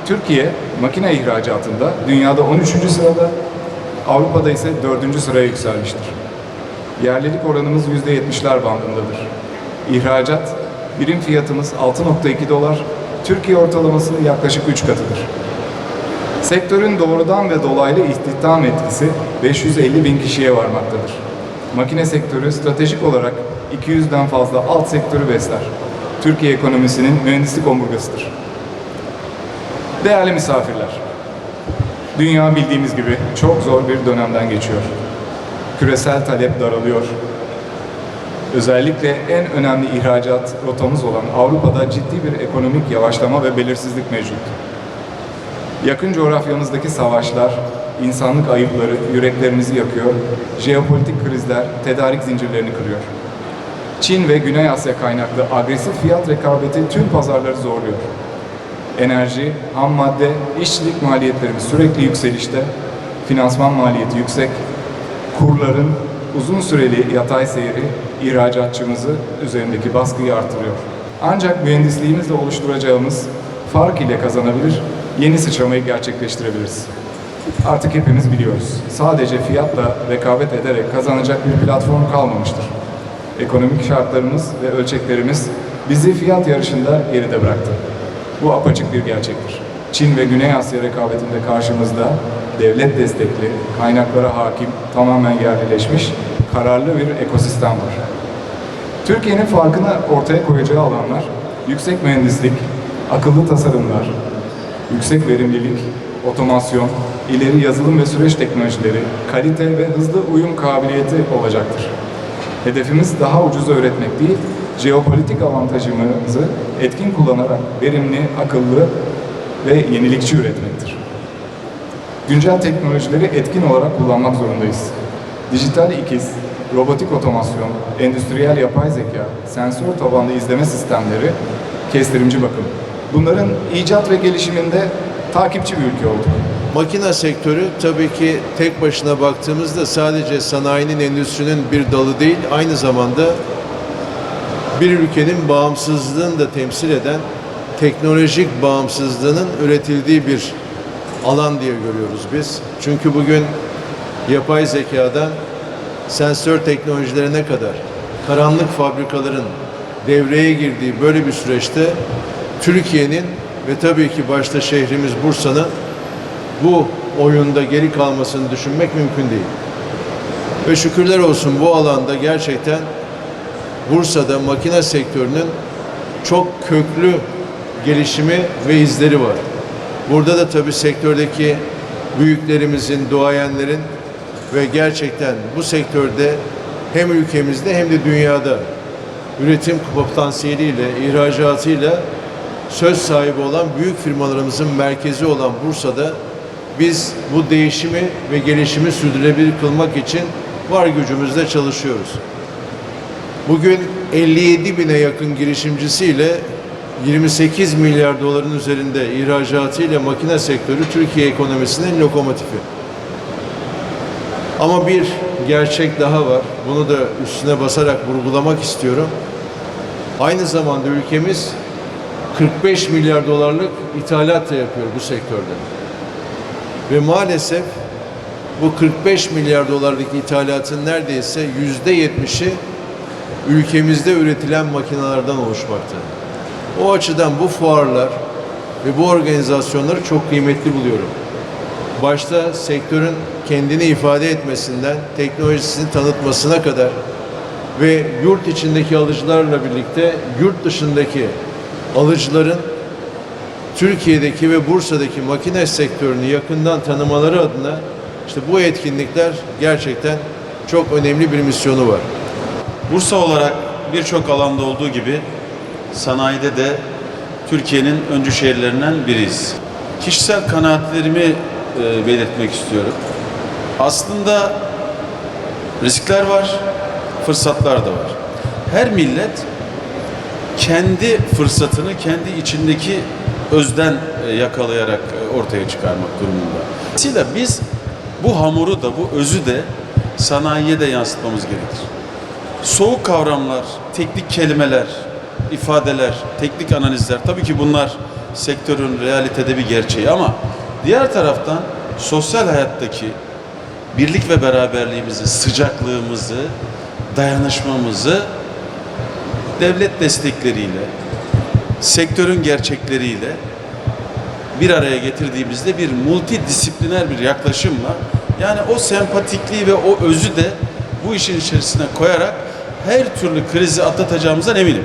Türkiye makine ihracatında dünyada 13. sırada, Avrupa'da ise 4. sıraya yükselmiştir. Yerlilik oranımız %70'ler bandındadır. İhracat, birim fiyatımız 6,2 dolar, Türkiye ortalamasının yaklaşık 3 katıdır. Sektörün doğrudan ve dolaylı istihdam etkisi 550 bin kişiye varmaktadır. Makine sektörü stratejik olarak 200'den fazla alt sektörü besler. Türkiye ekonomisinin mühendislik omurgasıdır. Değerli misafirler, dünya bildiğimiz gibi çok zor bir dönemden geçiyor. Küresel talep daralıyor. Özellikle en önemli ihracat rotamız olan Avrupa'da ciddi bir ekonomik yavaşlama ve belirsizlik mevcut. Yakın coğrafyamızdaki savaşlar, insanlık ayıpları yüreklerimizi yakıyor, jeopolitik krizler tedarik zincirlerini kırıyor. Çin ve Güney Asya kaynaklı agresif fiyat rekabeti tüm pazarları zorluyor. Enerji, ham madde, işçilik maliyetlerimiz sürekli yükselişte, finansman maliyeti yüksek, kurların uzun süreli yatay seyri ihracatçımızı üzerindeki baskıyı artırıyor. Ancak mühendisliğimizle oluşturacağımız fark ile kazanabilir, yeni sıçramayı gerçekleştirebiliriz. Artık hepimiz biliyoruz. Sadece fiyatla rekabet ederek kazanacak bir platform kalmamıştır. Ekonomik şartlarımız ve ölçeklerimiz bizi fiyat yarışında geride bıraktı. Bu apaçık bir gerçektir. Çin ve Güney Asya rekabetinde karşımızda devlet destekli, kaynaklara hakim, tamamen yerlileşmiş, kararlı bir ekosistem var. Türkiye'nin farkını ortaya koyacağı alanlar, yüksek mühendislik, akıllı tasarımlar, yüksek verimlilik, otomasyon, ileri yazılım ve süreç teknolojileri, kalite ve hızlı uyum kabiliyeti olacaktır. Hedefimiz daha ucuza üretmek değil, jeopolitik avantajımızı etkin kullanarak verimli, akıllı ve yenilikçi üretmektir. Güncel teknolojileri etkin olarak kullanmak zorundayız. Dijital ikiz, robotik otomasyon, endüstriyel yapay zeka, sensör tabanlı izleme sistemleri, kestirimci bakım. Bunların icat ve gelişiminde takipçi bir ülke olduk. Makine sektörü tabii ki tek başına baktığımızda sadece sanayinin, endüstrinin bir dalı değil, aynı zamanda bir ülkenin bağımsızlığını da temsil eden teknolojik bağımsızlığının üretildiği bir alan diye görüyoruz biz. Çünkü bugün yapay zekadan sensör teknolojilerine kadar karanlık fabrikaların devreye girdiği böyle bir süreçte Türkiye'nin ve tabii ki başta şehrimiz Bursa'nın bu oyunda geri kalmasını düşünmek mümkün değil. Ve şükürler olsun bu alanda gerçekten Bursa'da makine sektörünün çok köklü gelişimi ve izleri var. Burada da tabii sektördeki büyüklerimizin, duayenlerin ve gerçekten bu sektörde hem ülkemizde hem de dünyada üretim potansiyeliyle, ihracatıyla söz sahibi olan büyük firmalarımızın merkezi olan Bursa'da biz bu değişimi ve gelişimi sürdürülebilir kılmak için var gücümüzle çalışıyoruz. Bugün 57 bine yakın girişimcisiyle 28 milyar doların üzerinde ihracatıyla makine sektörü Türkiye ekonomisinin lokomotifi. Ama bir gerçek daha var. Bunu da üstüne basarak vurgulamak istiyorum. Aynı zamanda ülkemiz 45 milyar dolarlık ithalat da yapıyor bu sektörde. Ve maalesef bu 45 milyar dolarlık ithalatın neredeyse %70'i ülkemizde üretilen makinelerden oluşmakta. O açıdan bu fuarlar ve bu organizasyonları çok kıymetli buluyorum. Başta sektörün kendini ifade etmesinden, teknolojisini tanıtmasına kadar ve yurt içindeki alıcılarla birlikte yurt dışındaki alıcıların Türkiye'deki ve Bursa'daki makine sektörünü yakından tanımaları adına işte bu etkinlikler gerçekten çok önemli bir misyonu var. Bursa olarak birçok alanda olduğu gibi sanayide de Türkiye'nin öncü şehirlerinden biriyiz. Kişisel kanaatlerimi belirtmek istiyorum. Aslında riskler var, fırsatlar da var. Her millet kendi fırsatını kendi içindeki özden yakalayarak ortaya çıkarmak durumunda. Dolayısıyla biz bu hamuru da bu özü de sanayiye de yansıtmamız gerekir. Soğuk kavramlar, teknik kelimeler, ifadeler, teknik analizler tabii ki bunlar sektörün realitede bir gerçeği ama diğer taraftan sosyal hayattaki birlik ve beraberliğimizi, sıcaklığımızı, dayanışmamızı devlet destekleriyle, sektörün gerçekleriyle bir araya getirdiğimizde bir multidisipliner bir yaklaşımla, yani o sempatikliği ve o özü de bu işin içerisine koyarak her türlü krizi atlatacağımızdan eminim.